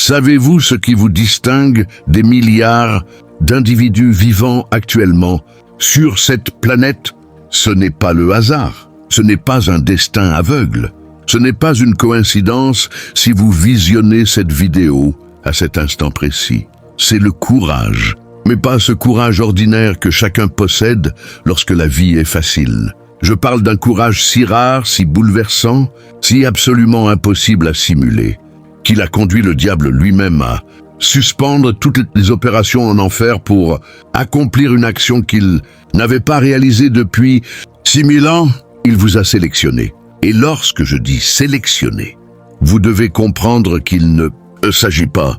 Savez-vous ce qui vous distingue des milliards d'individus vivant actuellement sur cette planète? Ce n'est pas le hasard, ce n'est pas un destin aveugle, ce n'est pas une coïncidence si vous visionnez cette vidéo à cet instant précis. C'est le courage, mais pas ce courage ordinaire que chacun possède lorsque la vie est facile. Je parle d'un courage si rare, si bouleversant, si absolument impossible à simuler, qu'il a conduit le diable lui-même à suspendre toutes les opérations en enfer pour accomplir une action qu'il n'avait pas réalisée depuis 6000 ans. Il vous a sélectionné. Et lorsque je dis sélectionné, vous devez comprendre qu'il ne s'agit pas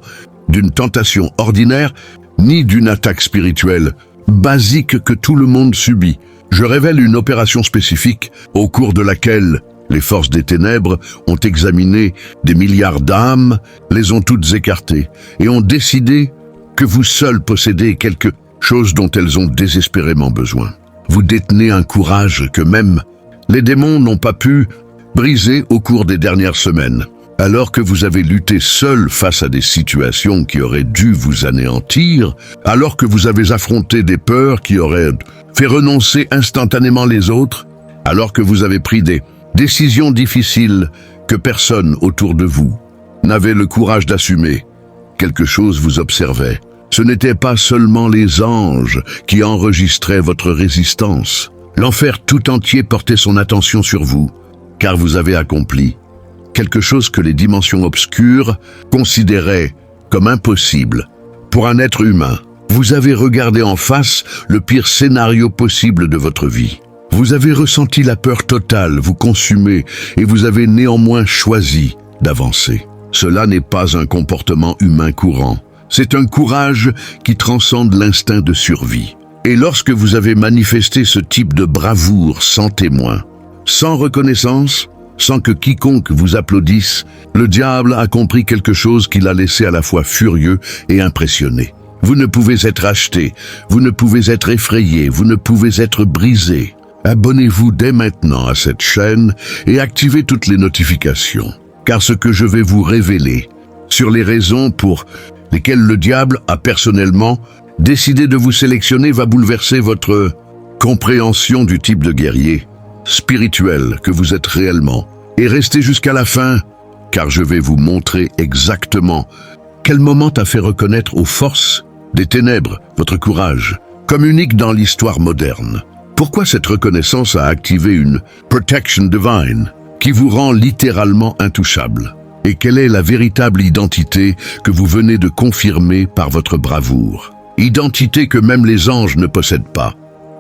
d'une tentation ordinaire, ni d'une attaque spirituelle basique que tout le monde subit. Je révèle une opération spécifique au cours de laquelle les forces des ténèbres ont examiné des milliards d'âmes, les ont toutes écartées et ont décidé que vous seuls possédez quelque chose dont elles ont désespérément besoin. Vous détenez un courage que même les démons n'ont pas pu briser au cours des dernières semaines. Alors que vous avez lutté seul face à des situations qui auraient dû vous anéantir, alors que vous avez affronté des peurs qui auraient fait renoncer instantanément les autres, alors que vous avez pris des décisions difficiles que personne autour de vous n'avait le courage d'assumer, quelque chose vous observait. Ce n'était pas seulement les anges qui enregistraient votre résistance. L'enfer tout entier portait son attention sur vous, car vous avez accompli quelque chose que les dimensions obscures considéraient comme impossible pour un être humain. Vous avez regardé en face le pire scénario possible de votre vie. Vous avez ressenti la peur totale vous consumer et vous avez néanmoins choisi d'avancer. Cela n'est pas un comportement humain courant. C'est un courage qui transcende l'instinct de survie. Et lorsque vous avez manifesté ce type de bravoure sans témoin, sans reconnaissance, sans que quiconque vous applaudisse, le diable a compris quelque chose qui l'a laissé à la fois furieux et impressionné. Vous ne pouvez être acheté, vous ne pouvez être effrayé, vous ne pouvez être brisé. Abonnez-vous dès maintenant à cette chaîne et activez toutes les notifications, car ce que je vais vous révéler sur les raisons pour lesquelles le diable a personnellement décidé de vous sélectionner va bouleverser votre compréhension du type de guerrier spirituel que vous êtes réellement. Et restez jusqu'à la fin, car je vais vous montrer exactement quel moment t'a fait reconnaître aux forces des ténèbres votre courage, comme unique dans l'histoire moderne. Pourquoi cette reconnaissance a activé une protection divine qui vous rend littéralement intouchable? Et quelle est la véritable identité que vous venez de confirmer par votre bravoure? Identité que même les anges ne possèdent pas.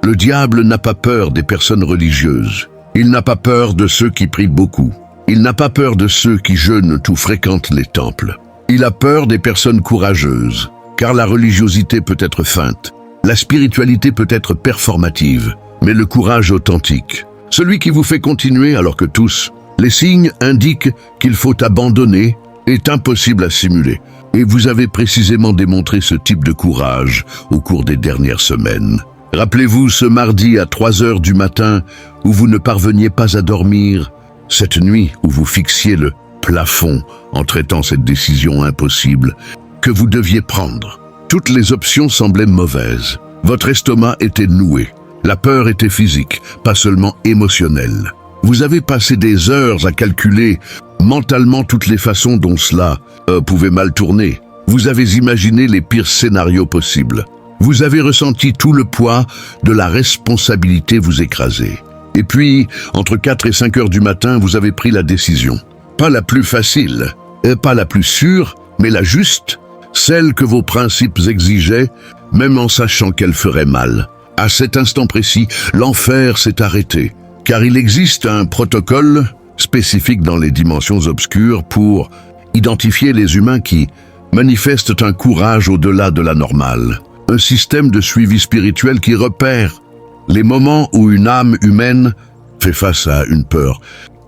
Le diable n'a pas peur des personnes religieuses. Il n'a pas peur de ceux qui prient beaucoup. Il n'a pas peur de ceux qui jeûnent ou fréquentent les temples. Il a peur des personnes courageuses, car la religiosité peut être feinte. La spiritualité peut être performative, mais le courage authentique, celui qui vous fait continuer alors que tous les signes indiquent qu'il faut abandonner, est impossible à simuler. Et vous avez précisément démontré ce type de courage au cours des dernières semaines. Rappelez-vous ce mardi à 3 heures du matin où vous ne parveniez pas à dormir, cette nuit où vous fixiez le plafond en traitant cette décision impossible que vous deviez prendre. Toutes les options semblaient mauvaises. Votre estomac était noué. La peur était physique, pas seulement émotionnelle. Vous avez passé des heures à calculer mentalement toutes les façons dont cela pouvait mal tourner. Vous avez imaginé les pires scénarios possibles. Vous avez ressenti tout le poids de la responsabilité vous écraser. Et puis, entre 4 et 5 heures du matin, vous avez pris la décision. Pas la plus facile, pas la plus sûre, mais la juste, celle que vos principes exigeaient, même en sachant qu'elle ferait mal. À cet instant précis, l'enfer s'est arrêté, car il existe un protocole spécifique dans les dimensions obscures pour identifier les humains qui manifestent un courage au-delà de la normale. Un système de suivi spirituel qui repère les moments où une âme humaine fait face à une peur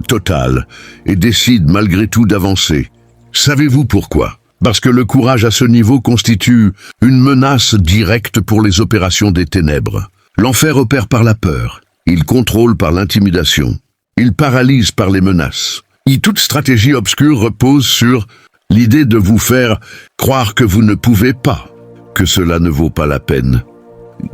totale et décide malgré tout d'avancer. Savez-vous pourquoi? Parce que le courage à ce niveau constitue une menace directe pour les opérations des ténèbres. L'enfer opère par la peur, il contrôle par l'intimidation, il paralyse par les menaces. Et toute stratégie obscure repose sur L'idée de vous faire croire que vous ne pouvez pas, que cela ne vaut pas la peine,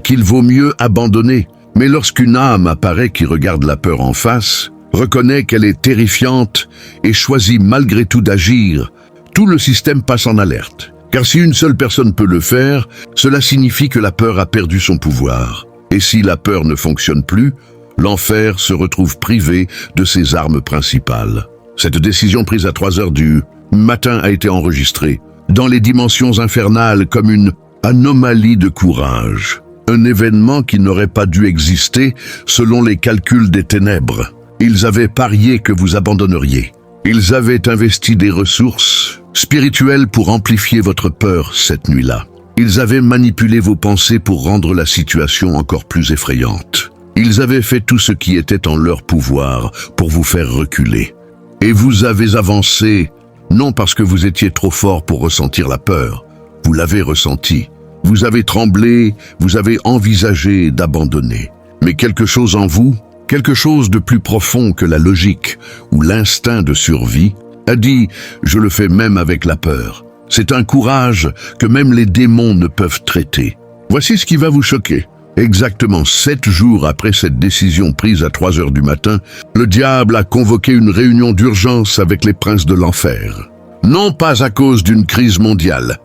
qu'il vaut mieux abandonner. Mais lorsqu'une âme apparaît qui regarde la peur en face, reconnaît qu'elle est terrifiante et choisit malgré tout d'agir, tout le système passe en alerte. Car si une seule personne peut le faire, cela signifie que la peur a perdu son pouvoir. Et si la peur ne fonctionne plus, l'enfer se retrouve privé de ses armes principales. Cette décision prise à 3 heures du matin a été enregistrée dans les dimensions infernales comme une anomalie de courage. Un événement qui n'aurait pas dû exister selon les calculs des ténèbres. Ils avaient parié que vous abandonneriez. Ils avaient investi des ressources spirituelles pour amplifier votre peur cette nuit-là. Ils avaient manipulé vos pensées pour rendre la situation encore plus effrayante. Ils avaient fait tout ce qui était en leur pouvoir pour vous faire reculer. Et vous avez avancé, non parce que vous étiez trop fort pour ressentir la peur. Vous l'avez ressenti. Vous avez tremblé, vous avez envisagé d'abandonner. Mais quelque chose en vous, quelque chose de plus profond que la logique ou l'instinct de survie, a dit « je le fais même avec la peur ». C'est un courage que même les démons ne peuvent traiter. Voici ce qui va vous choquer. Exactement 7 jours après cette décision prise à 3 heures du matin, le diable a convoqué une réunion d'urgence avec les princes de l'enfer. Non pas à cause d'une crise mondiale,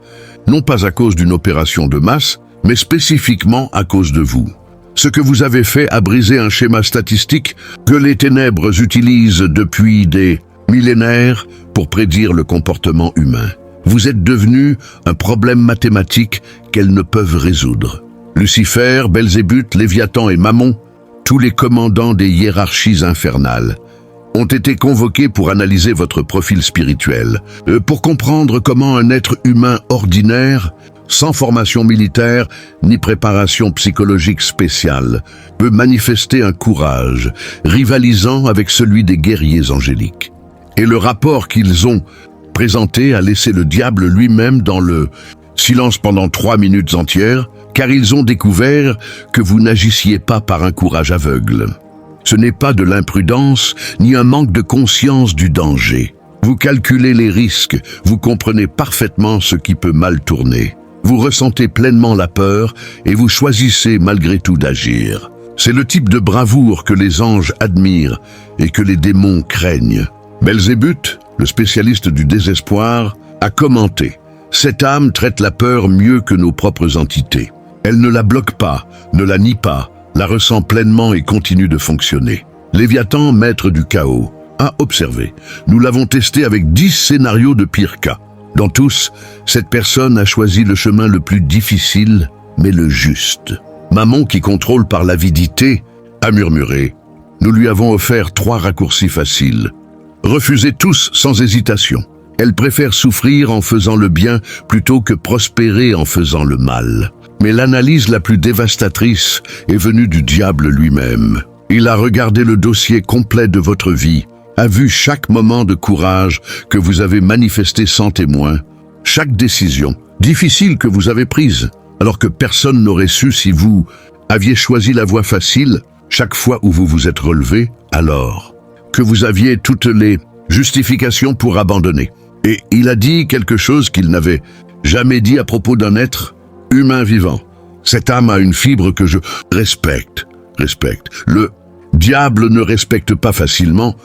non pas à cause d'une opération de masse, mais spécifiquement à cause de vous. Ce que vous avez fait a brisé un schéma statistique que les ténèbres utilisent depuis des millénaires pour prédire le comportement humain. Vous êtes devenu un problème mathématique qu'elles ne peuvent résoudre. Lucifer, Belzébuth, Léviathan et Mammon, tous les commandants des hiérarchies infernales, ont été convoqués pour analyser votre profil spirituel, pour comprendre comment un être humain ordinaire, sans formation militaire ni préparation psychologique spéciale, peut manifester un courage rivalisant avec celui des guerriers angéliques. Et le rapport qu'ils ont présenté a laissé le diable lui-même dans le silence pendant 3 minutes entières, car ils ont découvert que vous n'agissiez pas par un courage aveugle. Ce n'est pas de l'imprudence ni un manque de conscience du danger. Vous calculez les risques, vous comprenez parfaitement ce qui peut mal tourner. Vous ressentez pleinement la peur et vous choisissez malgré tout d'agir. C'est le type de bravoure que les anges admirent et que les démons craignent. Belzébuth, le spécialiste du désespoir, a commenté « Cette âme traite la peur mieux que nos propres entités. Elle ne la bloque pas, ne la nie pas, la ressent pleinement et continue de fonctionner. » Léviathan, maître du chaos, a observé. Nous l'avons testé avec 10 scénarios de pire cas. Dans tous, cette personne a choisi le chemin le plus difficile, mais le juste. Mammon, qui contrôle par l'avidité, a murmuré. Nous lui avons offert 3 raccourcis faciles. Refusez tous sans hésitation. Elle préfère souffrir en faisant le bien plutôt que prospérer en faisant le mal. Mais l'analyse la plus dévastatrice est venue du diable lui-même. Il a regardé le dossier complet de votre vie, a vu chaque moment de courage que vous avez manifesté sans témoin, chaque décision difficile que vous avez prise, alors que personne n'aurait su si vous aviez choisi la voie facile chaque fois où vous vous êtes relevé, alors que vous aviez toutes les justifications pour abandonner. Et il a dit quelque chose qu'il n'avait jamais dit à propos d'un être humain vivant. Cette âme a une fibre que je respecte. Le diable ne respecte pas facilement,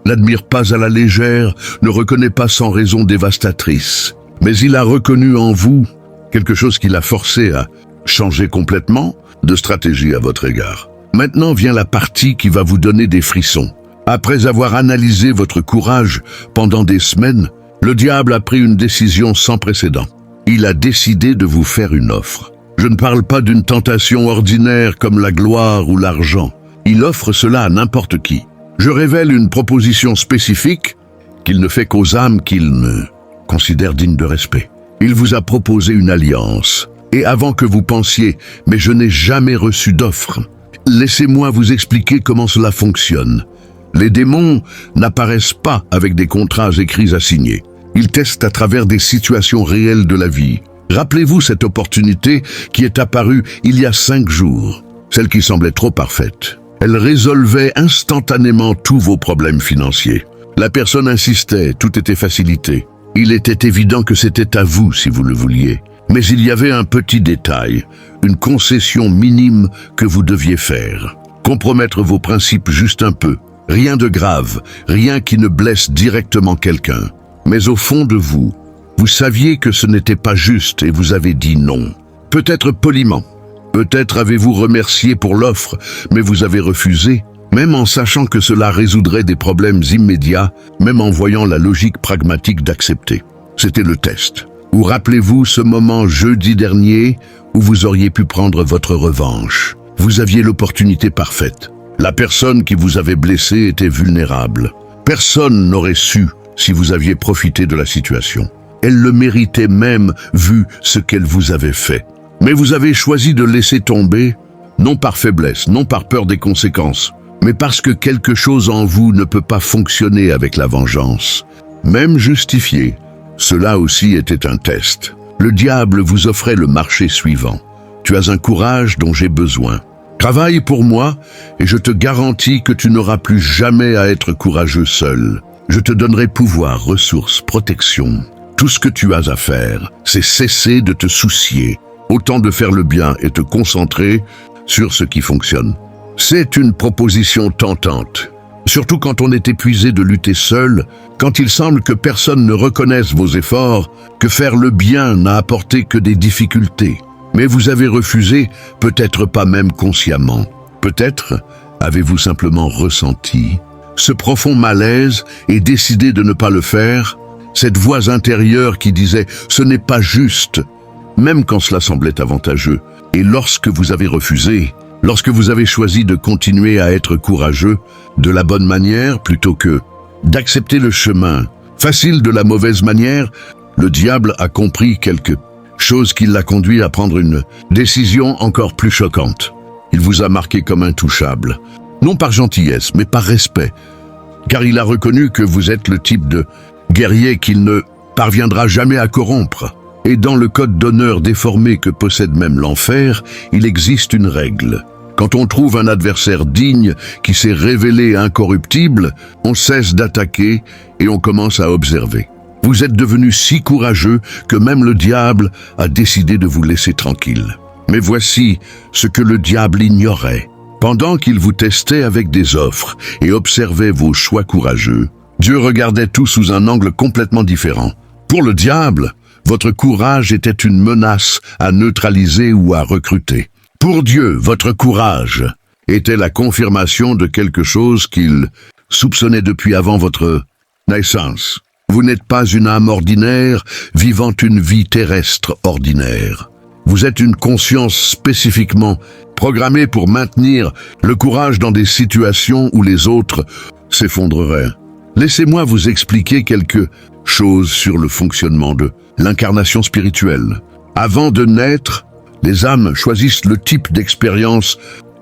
n'admire pas à la légère, ne reconnaît pas sans raison dévastatrice. Mais il a reconnu en vous quelque chose qui l'a forcé à changer complètement de stratégie à votre égard. Maintenant vient la partie qui va vous donner des frissons. Après avoir analysé votre courage pendant des semaines, le diable a pris une décision sans précédent. Il a décidé de vous faire une offre. Je ne parle pas d'une tentation ordinaire comme la gloire ou l'argent. Il offre cela à n'importe qui. Je révèle une proposition spécifique qu'il ne fait qu'aux âmes qu'il ne considère dignes de respect. Il vous a proposé une alliance. Et avant que vous pensiez « mais je n'ai jamais reçu d'offre », laissez-moi vous expliquer comment cela fonctionne. Les démons n'apparaissent pas avec des contrats écrits à signer. Ils testent à travers des situations réelles de la vie. Rappelez-vous cette opportunité qui est apparue il y a 5 jours, celle qui semblait trop parfaite. Elle résolvait instantanément tous vos problèmes financiers. La personne insistait, tout était facilité. Il était évident que c'était à vous si vous le vouliez. Mais il y avait un petit détail, une concession minime que vous deviez faire. Compromettre vos principes juste un peu. Rien de grave, rien qui ne blesse directement quelqu'un. Mais au fond de vous, vous saviez que ce n'était pas juste et vous avez dit non. Peut-être poliment. Peut-être avez-vous remercié pour l'offre, mais vous avez refusé, même en sachant que cela résoudrait des problèmes immédiats, même en voyant la logique pragmatique d'accepter. C'était le test. Ou rappelez-vous ce moment jeudi dernier où vous auriez pu prendre votre revanche. Vous aviez l'opportunité parfaite. La personne qui vous avait blessé était vulnérable. Personne n'aurait su si vous aviez profité de la situation. Elle le méritait même vu ce qu'elle vous avait fait. Mais vous avez choisi de laisser tomber, non par faiblesse, non par peur des conséquences, mais parce que quelque chose en vous ne peut pas fonctionner avec la vengeance. Même justifié, cela aussi était un test. Le diable vous offrait le marché suivant. Tu as un courage dont j'ai besoin. Travaille pour moi et je te garantis que tu n'auras plus jamais à être courageux seul. Je te donnerai pouvoir, ressources, protection. Tout ce que tu as à faire, c'est cesser de te soucier, autant de faire le bien et te concentrer sur ce qui fonctionne. C'est une proposition tentante, surtout quand on est épuisé de lutter seul, quand il semble que personne ne reconnaisse vos efforts, que faire le bien n'a apporté que des difficultés. Mais vous avez refusé, peut-être pas même consciemment. Peut-être avez-vous simplement ressenti ce profond malaise et décidé de ne pas le faire, cette voix intérieure qui disait « ce n'est pas juste », même quand cela semblait avantageux. Et lorsque vous avez refusé, lorsque vous avez choisi de continuer à être courageux, de la bonne manière plutôt que d'accepter le chemin facile de la mauvaise manière, le diable a compris quelque chose qui l'a conduit à prendre une décision encore plus choquante. Il vous a marqué comme intouchable, non par gentillesse, mais par respect, car il a reconnu que vous êtes le type de guerrier qu'il ne parviendra jamais à corrompre. Et dans le code d'honneur déformé que possède même l'enfer, il existe une règle. Quand on trouve un adversaire digne qui s'est révélé incorruptible, on cesse d'attaquer et on commence à observer. Vous êtes devenu si courageux que même le diable a décidé de vous laisser tranquille. Mais voici ce que le diable ignorait. Pendant qu'il vous testait avec des offres et observait vos choix courageux, Dieu regardait tout sous un angle complètement différent. Pour le diable, votre courage était une menace à neutraliser ou à recruter. Pour Dieu, votre courage était la confirmation de quelque chose qu'il soupçonnait depuis avant votre naissance. Vous n'êtes pas une âme ordinaire vivant une vie terrestre ordinaire. Vous êtes une conscience spécifiquement programmée pour maintenir le courage dans des situations où les autres s'effondreraient. Laissez-moi vous expliquer quelque chose sur le fonctionnement de l'incarnation spirituelle. Avant de naître, les âmes choisissent le type d'expérience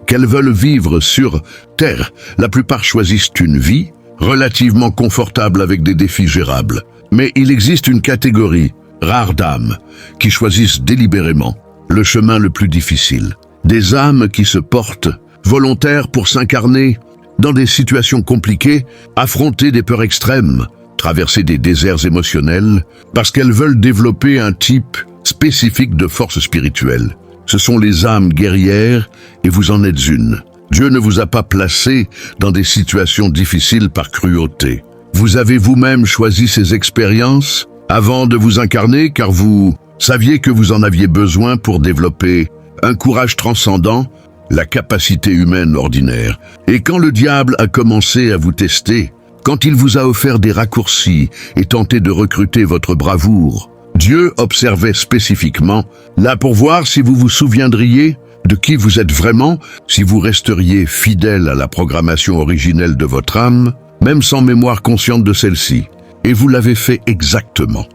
qu'elles veulent vivre sur Terre. La plupart choisissent une vie relativement confortable avec des défis gérables. Mais il existe une catégorie rare d'âmes qui choisissent délibérément le chemin le plus difficile. Des âmes qui se portent volontaires pour s'incarner dans des situations compliquées, affronter des peurs extrêmes, traverser des déserts émotionnels, parce qu'elles veulent développer un type spécifique de force spirituelle. Ce sont les âmes guerrières et vous en êtes une. Dieu ne vous a pas placé dans des situations difficiles par cruauté. Vous avez vous-même choisi ces expériences avant de vous incarner car vous saviez que vous en aviez besoin pour développer un courage transcendant, la capacité humaine ordinaire. Et quand le diable a commencé à vous tester, quand il vous a offert des raccourcis et tenté de recruter votre bravoure, Dieu observait spécifiquement, là pour voir si vous vous souviendriez de qui vous êtes vraiment, si vous resteriez fidèle à la programmation originelle de votre âme, même sans mémoire consciente de celle-ci. Et vous l'avez fait exactement.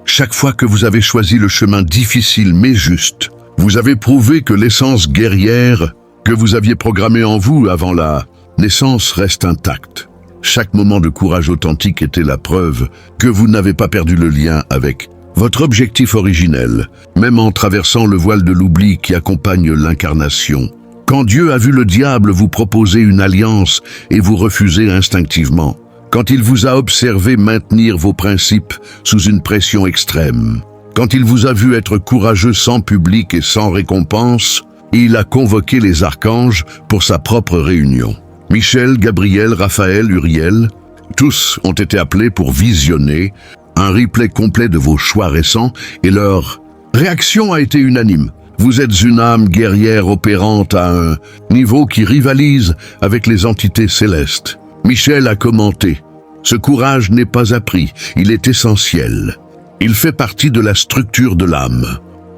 Chaque fois que vous avez choisi le chemin difficile mais juste, vous avez prouvé que l'essence guerrière que vous aviez programmée en vous avant la naissance reste intacte. Chaque moment de courage authentique était la preuve que vous n'avez pas perdu le lien avec votre objectif originel, même en traversant le voile de l'oubli qui accompagne l'incarnation. Quand Dieu a vu le diable vous proposer une alliance et vous refuser instinctivement, quand il vous a observé maintenir vos principes sous une pression extrême, quand il vous a vu être courageux sans public et sans récompense, il a convoqué les archanges pour sa propre réunion. Michel, Gabriel, Raphaël, Uriel, tous ont été appelés pour visionner un replay complet de vos choix récents et leur réaction a été unanime. Vous êtes une âme guerrière opérante à un niveau qui rivalise avec les entités célestes. Michel a commenté « Ce courage n'est pas appris, il est essentiel. Il fait partie de la structure de l'âme. »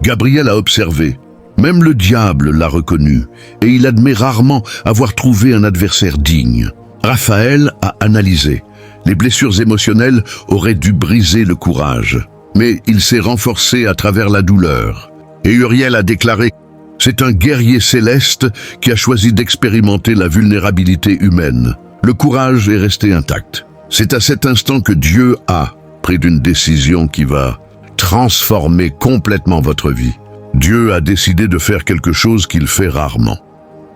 Gabriel a observé « Même le diable l'a reconnu, et il admet rarement avoir trouvé un adversaire digne. » Raphaël a analysé « Les blessures émotionnelles auraient dû briser le courage, mais il s'est renforcé à travers la douleur. » Et Uriel a déclaré « C'est un guerrier céleste qui a choisi d'expérimenter la vulnérabilité humaine. Le courage est resté intact. » C'est à cet instant que Dieu a pris une décision qui va transformer complètement votre vie. Dieu a décidé de faire quelque chose qu'il fait rarement.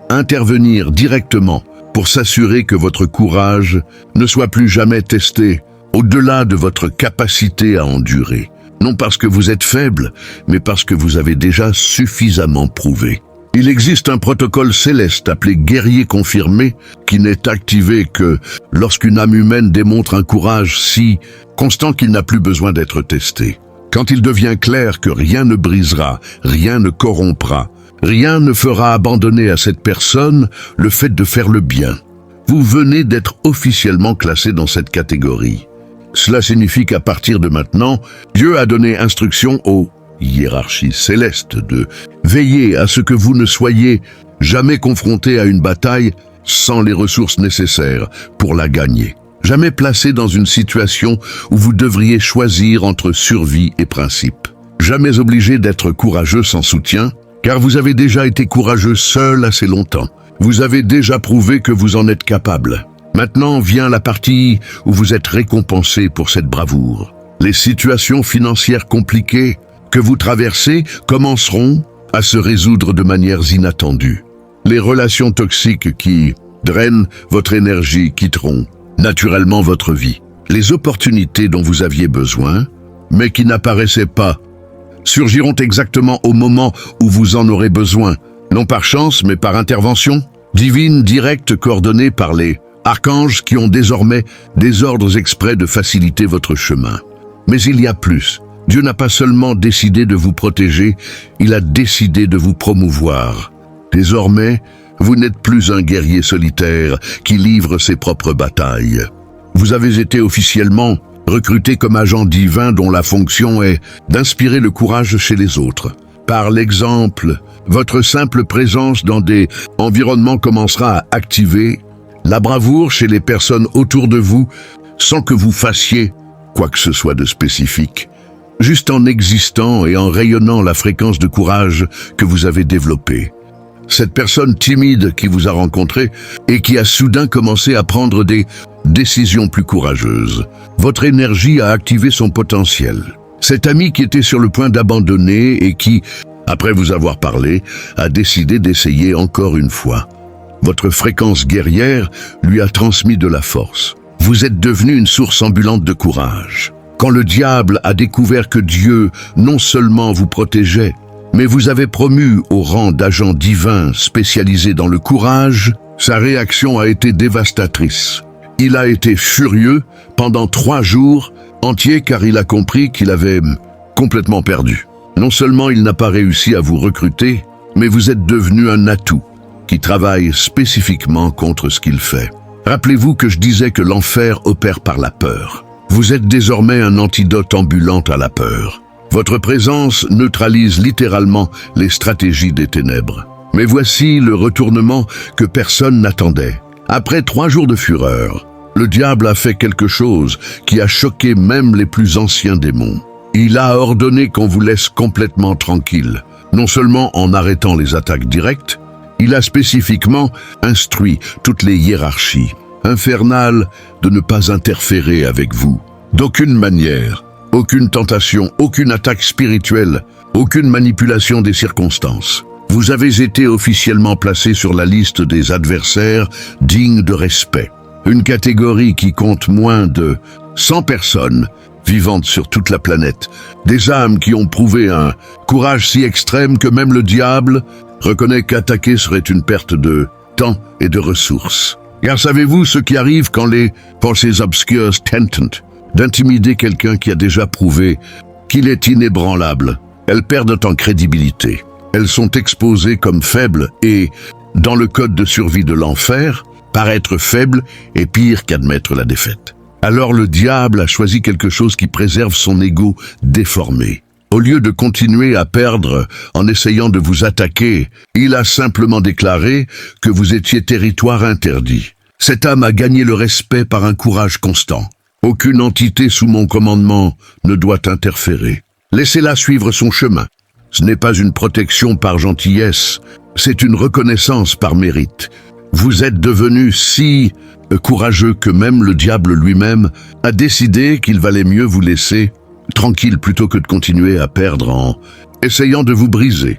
Intervenir directement pour s'assurer que votre courage ne soit plus jamais testé au-delà de votre capacité à endurer. Non parce que vous êtes faible, mais parce que vous avez déjà suffisamment prouvé. Il existe un protocole céleste appelé guerrier confirmé qui n'est activé que lorsqu'une âme humaine démontre un courage si constant qu'il n'a plus besoin d'être testé. Quand il devient clair que rien ne brisera, rien ne corrompra, rien ne fera abandonner à cette personne le fait de faire le bien. Vous venez d'être officiellement classé dans cette catégorie. Cela signifie qu'à partir de maintenant, Dieu a donné instruction aux hiérarchies célestes de veiller à ce que vous ne soyez jamais confronté à une bataille sans les ressources nécessaires pour la gagner. Jamais placé dans une situation où vous devriez choisir entre survie et principe. Jamais obligé d'être courageux sans soutien, car vous avez déjà été courageux seul assez longtemps. Vous avez déjà prouvé que vous en êtes capable. Maintenant vient la partie où vous êtes récompensé pour cette bravoure. Les situations financières compliquées que vous traversez commenceront à se résoudre de manières inattendues. Les relations toxiques qui drainent votre énergie quitteront naturellement votre vie. Les opportunités dont vous aviez besoin, mais qui n'apparaissaient pas, surgiront exactement au moment où vous en aurez besoin, non par chance mais par intervention divine directe coordonnée par les archanges qui ont désormais des ordres exprès de faciliter votre chemin. Mais il y a plus. Dieu n'a pas seulement décidé de vous protéger, il a décidé de vous promouvoir. Désormais, vous n'êtes plus un guerrier solitaire qui livre ses propres batailles. Vous avez été officiellement recruté comme agent divin dont la fonction est d'inspirer le courage chez les autres. Par l'exemple, votre simple présence dans des environnements commencera à activer la bravoure chez les personnes autour de vous sans que vous fassiez quoi que ce soit de spécifique. Juste en existant et en rayonnant la fréquence de courage que vous avez développée. Cette personne timide qui vous a rencontré et qui a soudain commencé à prendre des décisions plus courageuses. Votre énergie a activé son potentiel. Cet ami qui était sur le point d'abandonner et qui, après vous avoir parlé, a décidé d'essayer encore une fois. Votre fréquence guerrière lui a transmis de la force. Vous êtes devenu une source ambulante de courage. Quand le diable a découvert que Dieu non seulement vous protégeait, mais vous avez promu au rang d'agent divin spécialisé dans le courage, sa réaction a été dévastatrice. Il a été furieux pendant 3 jours entiers car il a compris qu'il avait complètement perdu. Non seulement il n'a pas réussi à vous recruter, mais vous êtes devenu un atout qui travaille spécifiquement contre ce qu'il fait. Rappelez-vous que je disais que l'enfer opère par la peur. Vous êtes désormais un antidote ambulant à la peur. Votre présence neutralise littéralement les stratégies des ténèbres. Mais voici le retournement que personne n'attendait. Après 3 jours de fureur, le diable a fait quelque chose qui a choqué même les plus anciens démons. Il a ordonné qu'on vous laisse complètement tranquille. Non seulement en arrêtant les attaques directes, il a spécifiquement instruit toutes les hiérarchies infernales de ne pas interférer avec vous. D'aucune manière. Aucune tentation, aucune attaque spirituelle, aucune manipulation des circonstances. Vous avez été officiellement placé sur la liste des adversaires dignes de respect. une catégorie qui compte moins de 100 personnes vivantes sur toute la planète, des âmes qui ont prouvé un courage si extrême que même le diable reconnaît qu'attaquer serait une perte de temps et de ressources. Car savez-vous ce qui arrive quand les forces obscures tentent d'intimider quelqu'un qui a déjà prouvé qu'il est inébranlable? Elles perdent en crédibilité. Elles sont exposées comme faibles et, dans le code de survie de l'enfer, paraître faible est pire qu'admettre la défaite. Alors le diable a choisi quelque chose qui préserve son ego déformé. Au lieu de continuer à perdre en essayant de vous attaquer, il a simplement déclaré que vous étiez territoire interdit. Cette âme a gagné le respect par un courage constant. Aucune entité sous mon commandement ne doit interférer. Laissez-la suivre son chemin. Ce n'est pas une protection par gentillesse, c'est une reconnaissance par mérite. Vous êtes devenu si courageux que même le diable lui-même a décidé qu'il valait mieux vous laisser tranquille plutôt que de continuer à perdre en essayant de vous briser.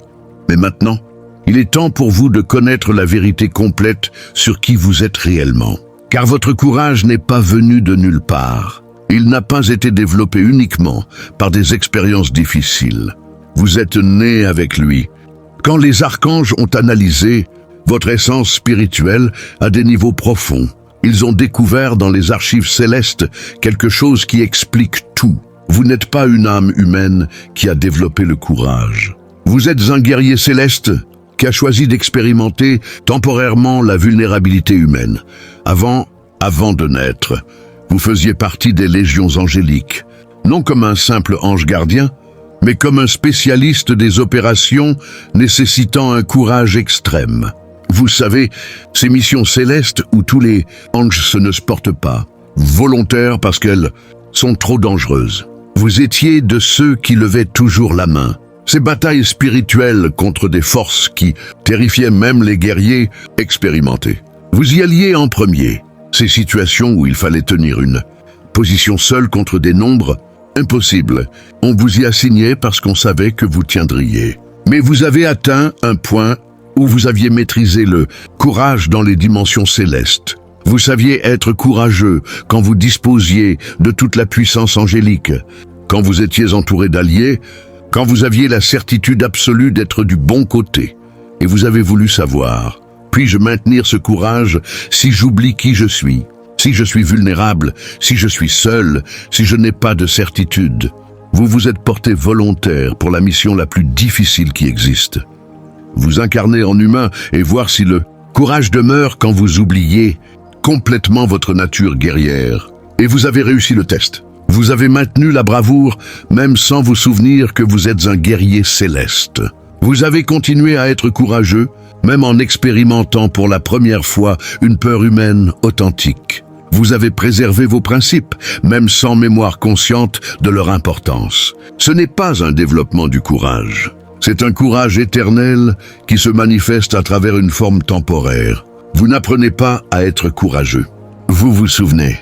Mais maintenant, il est temps pour vous de connaître la vérité complète sur qui vous êtes réellement. Car votre courage n'est pas venu de nulle part. Il n'a pas été développé uniquement par des expériences difficiles. Vous êtes né avec lui. Quand les archanges ont analysé votre essence spirituelle à des niveaux profonds, ils ont découvert dans les archives célestes quelque chose qui explique tout. Vous n'êtes pas une âme humaine qui a développé le courage. Vous êtes un guerrier céleste qui a choisi d'expérimenter temporairement la vulnérabilité humaine. Avant de naître, vous faisiez partie des légions angéliques, non comme un simple ange gardien, mais comme un spécialiste des opérations nécessitant un courage extrême. Vous savez, ces missions célestes où tous les anges ne se portent pas, volontaires parce qu'elles sont trop dangereuses. Vous étiez de ceux qui levaient toujours la main. Ces batailles spirituelles contre des forces qui terrifiaient même les guerriers expérimentés. Vous y alliez en premier. Ces situations où il fallait tenir une position seule contre des nombres, impossible. On vous y assignait parce qu'on savait que vous tiendriez. Mais vous avez atteint un point où vous aviez maîtrisé le courage dans les dimensions célestes. Vous saviez être courageux quand vous disposiez de toute la puissance angélique, quand vous étiez entouré d'alliés, quand vous aviez la certitude absolue d'être du bon côté. Et vous avez voulu savoir, puis-je maintenir ce courage si j'oublie qui je suis, si je suis vulnérable, si je suis seul, si je n'ai pas de certitude? Vous vous êtes porté volontaire pour la mission la plus difficile qui existe. Vous incarner en humain et voir si le courage demeure quand vous oubliez complètement votre nature guerrière. Et vous avez réussi le test. Vous avez maintenu la bravoure, même sans vous souvenir que vous êtes un guerrier céleste. Vous avez continué à être courageux, même en expérimentant pour la première fois une peur humaine authentique. Vous avez préservé vos principes, même sans mémoire consciente de leur importance. Ce n'est pas un développement du courage. C'est un courage éternel qui se manifeste à travers une forme temporaire. Vous n'apprenez pas à être courageux. Vous vous souvenez.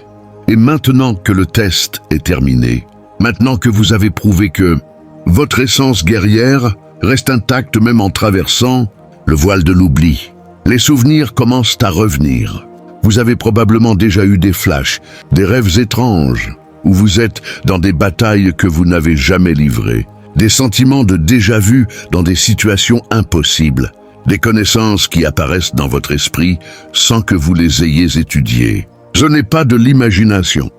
Et maintenant que le test est terminé, maintenant que vous avez prouvé que votre essence guerrière reste intacte même en traversant le voile de l'oubli, les souvenirs commencent à revenir. Vous avez probablement déjà eu des flashs, des rêves étranges, où vous êtes dans des batailles que vous n'avez jamais livrées, des sentiments de déjà-vu dans des situations impossibles, des connaissances qui apparaissent dans votre esprit sans que vous les ayez étudiées. Ce n'est pas de l'imagination,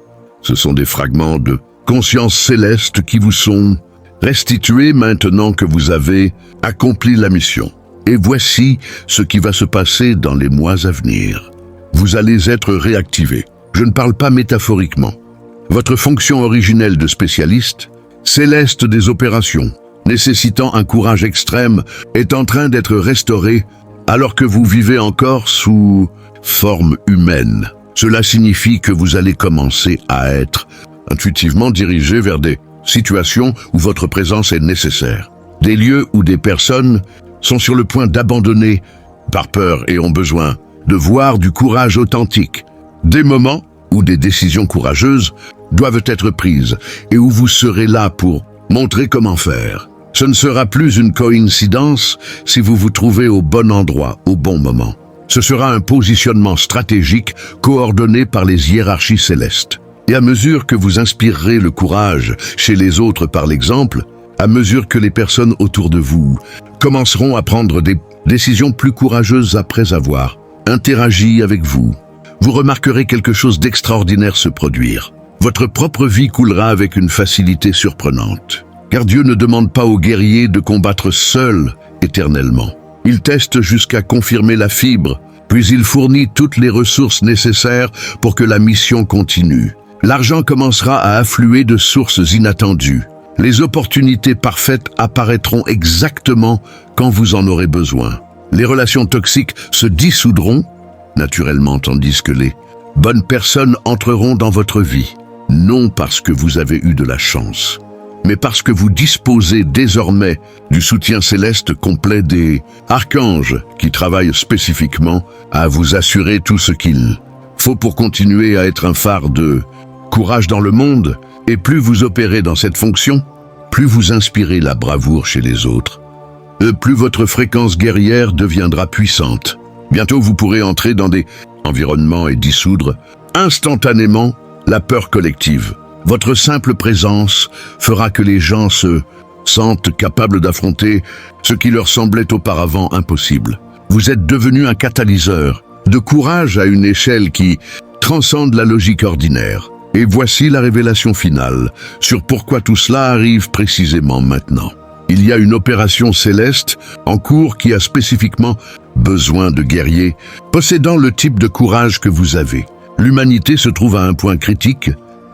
ce sont des fragments de conscience céleste qui vous sont restitués maintenant que vous avez accompli la mission. Et voici ce qui va se passer dans les mois à venir. Vous allez être réactivé. Je ne parle pas métaphoriquement. Votre fonction originelle de spécialiste, céleste des opérations, nécessitant un courage extrême, est en train d'être restaurée alors que vous vivez encore sous forme humaine. Cela signifie que vous allez commencer à être intuitivement dirigé vers des situations où votre présence est nécessaire. Des lieux où des personnes sont sur le point d'abandonner par peur et ont besoin de voir du courage authentique. Des moments où des décisions courageuses doivent être prises et où vous serez là pour montrer comment faire. Ce ne sera plus une coïncidence si vous vous trouvez au bon endroit, au bon moment. Ce sera un positionnement stratégique coordonné par les hiérarchies célestes. Et à mesure que vous inspirerez le courage chez les autres par l'exemple, à mesure que les personnes autour de vous commenceront à prendre des décisions plus courageuses après avoir interagi avec vous, vous remarquerez quelque chose d'extraordinaire se produire. Votre propre vie coulera avec une facilité surprenante. Car Dieu ne demande pas aux guerriers de combattre seuls éternellement. Il teste jusqu'à confirmer la fibre, puis il fournit toutes les ressources nécessaires pour que la mission continue. L'argent commencera à affluer de sources inattendues. Les opportunités parfaites apparaîtront exactement quand vous en aurez besoin. Les relations toxiques se dissoudront, naturellement, tandis que les bonnes personnes entreront dans votre vie. Non parce que vous avez eu de la chance, mais parce que vous disposez désormais du soutien céleste complet des archanges qui travaillent spécifiquement à vous assurer tout ce qu'il faut pour continuer à être un phare de courage dans le monde. Et plus vous opérez dans cette fonction, plus vous inspirez la bravoure chez les autres, plus votre fréquence guerrière deviendra puissante. Bientôt vous pourrez entrer dans des environnements et dissoudre instantanément la peur collective. Votre simple présence fera que les gens se sentent capables d'affronter ce qui leur semblait auparavant impossible. Vous êtes devenu un catalyseur de courage à une échelle qui transcende la logique ordinaire. Et voici la révélation finale sur pourquoi tout cela arrive précisément maintenant. Il y a une opération céleste en cours qui a spécifiquement besoin de guerriers possédant le type de courage que vous avez. L'humanité se trouve à un point critique,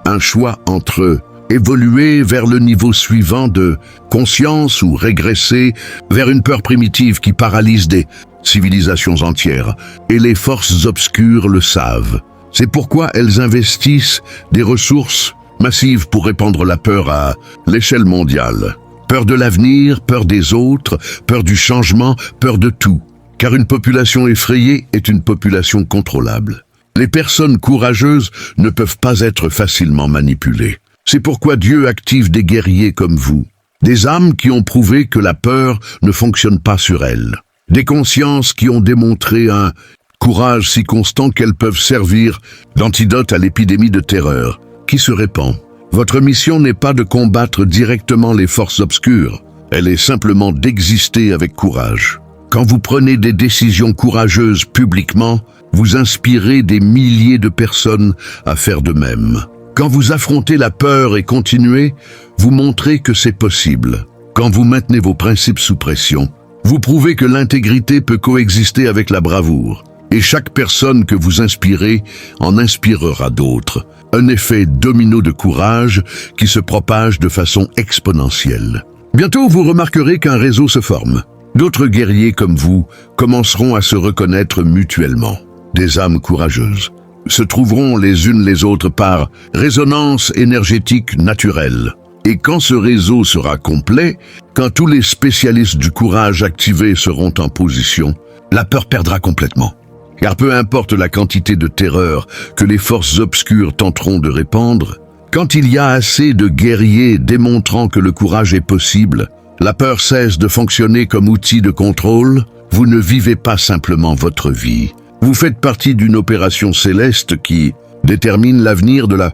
un choix entre évoluer vers le niveau suivant de conscience ou régresser vers une peur primitive qui paralyse des civilisations entières. Et les forces obscures le savent. C'est pourquoi elles investissent des ressources massives pour répandre la peur à l'échelle mondiale. Peur de l'avenir, peur des autres, peur du changement, peur de tout. Car une population effrayée est une population contrôlable. Les personnes courageuses ne peuvent pas être facilement manipulées. C'est pourquoi Dieu active des guerriers comme vous. Des âmes qui ont prouvé que la peur ne fonctionne pas sur elles. Des consciences qui ont démontré un courage si constant qu'elles peuvent servir d'antidote à l'épidémie de terreur qui se répand. Votre mission n'est pas de combattre directement les forces obscures, elle est simplement d'exister avec courage. Quand vous prenez des décisions courageuses publiquement, vous inspirez des milliers de personnes à faire de même. Quand vous affrontez la peur et continuez, vous montrez que c'est possible. Quand vous maintenez vos principes sous pression, vous prouvez que l'intégrité peut coexister avec la bravoure. Et chaque personne que vous inspirez en inspirera d'autres. Un effet domino de courage qui se propage de façon exponentielle. Bientôt, vous remarquerez qu'un réseau se forme. D'autres guerriers comme vous commenceront à se reconnaître mutuellement. Des âmes courageuses se trouveront les unes les autres par résonance énergétique naturelle. Et quand ce réseau sera complet, quand tous les spécialistes du courage activés seront en position, la peur perdra complètement. Car peu importe la quantité de terreur que les forces obscures tenteront de répandre, quand il y a assez de guerriers démontrant que le courage est possible, la peur cesse de fonctionner comme outil de contrôle. Vous ne vivez pas simplement votre vie. Vous faites partie d'une opération céleste qui détermine l'avenir de la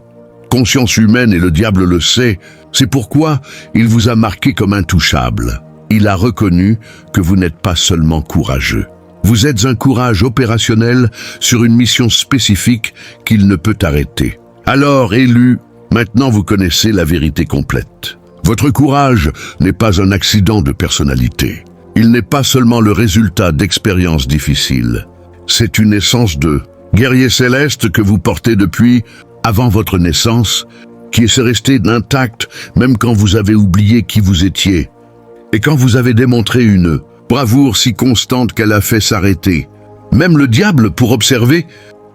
conscience humaine et le diable le sait. C'est pourquoi il vous a marqué comme intouchable. Il a reconnu que vous n'êtes pas seulement courageux. Vous êtes un courage opérationnel sur une mission spécifique qu'il ne peut arrêter. Alors, élu, maintenant vous connaissez la vérité complète. Votre courage n'est pas un accident de personnalité. Il n'est pas seulement le résultat d'expériences difficiles. C'est une essence de guerrier céleste que vous portez depuis avant votre naissance, qui est resté intact même quand vous avez oublié qui vous étiez. Et quand vous avez démontré une bravoure si constante qu'elle a fait s'arrêter même le diable pour observer,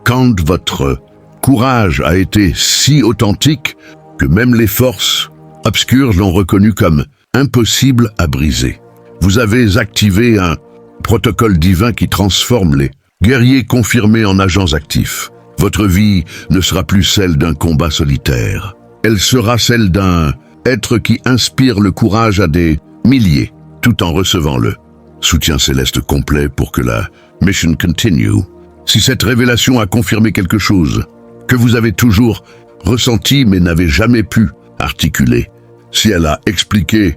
quand votre courage a été si authentique que même les forces obscures l'ont reconnu comme impossible à briser. Vous avez activé un protocole divin qui transforme les guerriers confirmés en agents actifs. Votre vie ne sera plus celle d'un combat solitaire. Elle sera celle d'un être qui inspire le courage à des milliers, tout en recevant le soutien céleste complet pour que la Mission continue. Si cette révélation a confirmé quelque chose que vous avez toujours ressenti mais n'avez jamais pu articuler, si elle a expliqué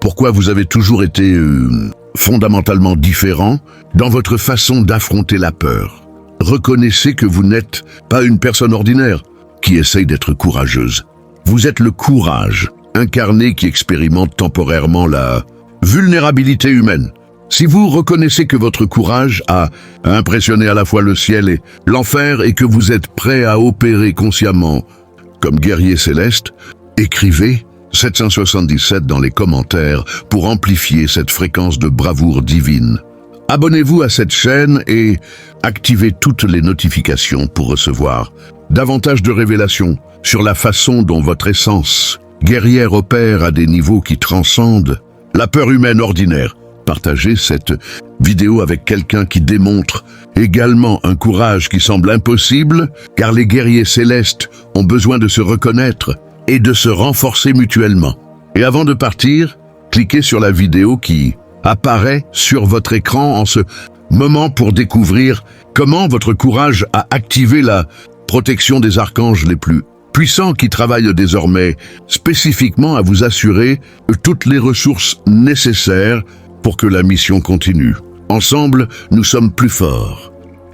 pourquoi vous avez toujours été fondamentalement différent dans votre façon d'affronter la peur, reconnaissez que vous n'êtes pas une personne ordinaire qui essaye d'être courageuse. Vous êtes le courage incarné qui expérimente temporairement la vulnérabilité humaine. Si vous reconnaissez que votre courage a impressionné à la fois le ciel et l'enfer et que vous êtes prêt à opérer consciemment comme guerrier céleste, écrivez 777 dans les commentaires pour amplifier cette fréquence de bravoure divine. Abonnez-vous à cette chaîne et activez toutes les notifications pour recevoir davantage de révélations sur la façon dont votre essence guerrière opère à des niveaux qui transcendent la peur humaine ordinaire. Partagez cette vidéo avec quelqu'un qui démontre également un courage qui semble impossible, car les guerriers célestes ont besoin de se reconnaître et de se renforcer mutuellement. Et avant de partir, cliquez sur la vidéo qui apparaît sur votre écran en ce moment pour découvrir comment votre courage a activé la protection des archanges les plus puissants qui travaillent désormais spécifiquement à vous assurer toutes les ressources nécessaires pour que la mission continue. Ensemble, nous sommes plus forts.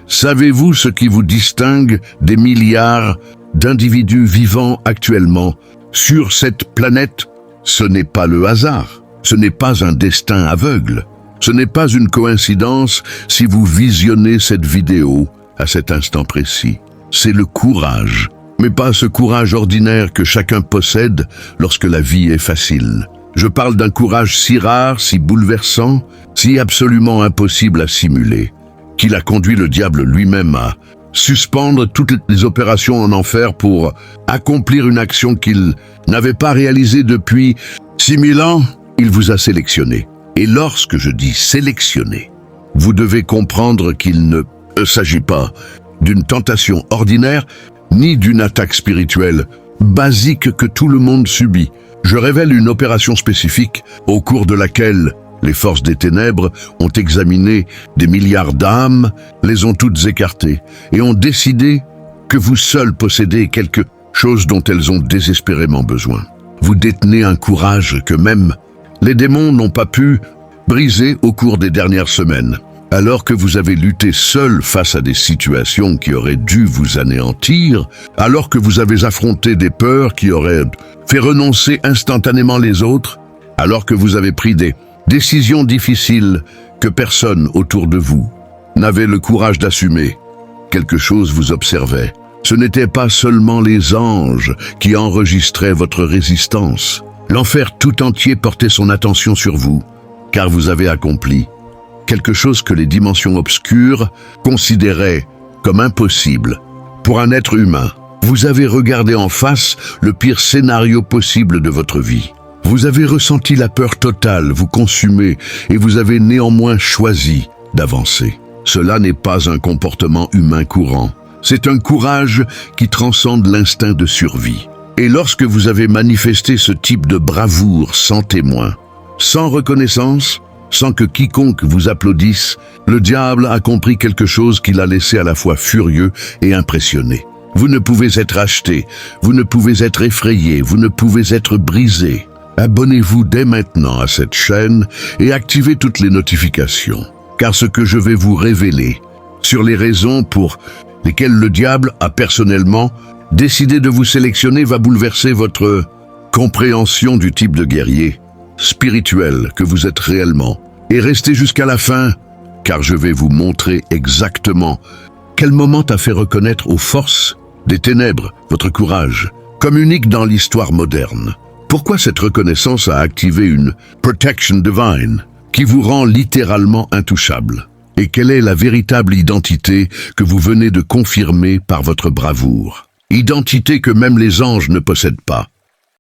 Savez-vous ce qui vous distingue des milliards d'individus vivant actuellement sur cette planète? Ce n'est pas le hasard, ce n'est pas un destin aveugle, ce n'est pas une coïncidence si vous visionnez cette vidéo à cet instant précis. C'est le courage, mais pas ce courage ordinaire que chacun possède lorsque la vie est facile. Je parle d'un courage si rare, si bouleversant, si absolument impossible à simuler, qu'il a conduit le diable lui-même à suspendre toutes les opérations en enfer pour accomplir une action qu'il n'avait pas réalisée depuis 6000 ans. Il vous a sélectionné. Et lorsque je dis sélectionné, vous devez comprendre qu'il ne s'agit pas d'une tentation ordinaire, ni d'une attaque spirituelle basique que tout le monde subit. Je révèle une opération spécifique au cours de laquelle les forces des ténèbres ont examiné des milliards d'âmes, les ont toutes écartées et ont décidé que vous seuls possédez quelque chose dont elles ont désespérément besoin. Vous détenez un courage que même les démons n'ont pas pu briser au cours des dernières semaines. Alors que vous avez lutté seul face à des situations qui auraient dû vous anéantir, alors que vous avez affronté des peurs qui auraient fait renoncer instantanément les autres, alors que vous avez pris des décisions difficiles que personne autour de vous n'avait le courage d'assumer, quelque chose vous observait. Ce n'était pas seulement les anges qui enregistraient votre résistance. L'enfer tout entier portait son attention sur vous, car vous avez accompli quelque chose que les dimensions obscures considéraient comme impossible pour un être humain. Vous avez regardé en face le pire scénario possible de votre vie. Vous avez ressenti la peur totale vous consumer et vous avez néanmoins choisi d'avancer. Cela n'est pas un comportement humain courant. C'est un courage qui transcende l'instinct de survie. Et lorsque vous avez manifesté ce type de bravoure sans témoin, sans reconnaissance, sans que quiconque vous applaudisse, le diable a compris quelque chose qui l'a laissé à la fois furieux et impressionné. Vous ne pouvez être acheté, vous ne pouvez être effrayé, vous ne pouvez être brisé. Abonnez-vous dès maintenant à cette chaîne et activez toutes les notifications, car ce que je vais vous révéler sur les raisons pour lesquelles le diable a personnellement décidé de vous sélectionner va bouleverser votre compréhension du type de guerrier spirituel que vous êtes réellement. Et restez jusqu'à la fin, car je vais vous montrer exactement quel moment t'a fait reconnaître aux forces des ténèbres votre courage, comme unique dans l'histoire moderne. Pourquoi cette reconnaissance a activé une protection divine qui vous rend littéralement intouchable? Et quelle est la véritable identité que vous venez de confirmer par votre bravoure? Identité que même les anges ne possèdent pas.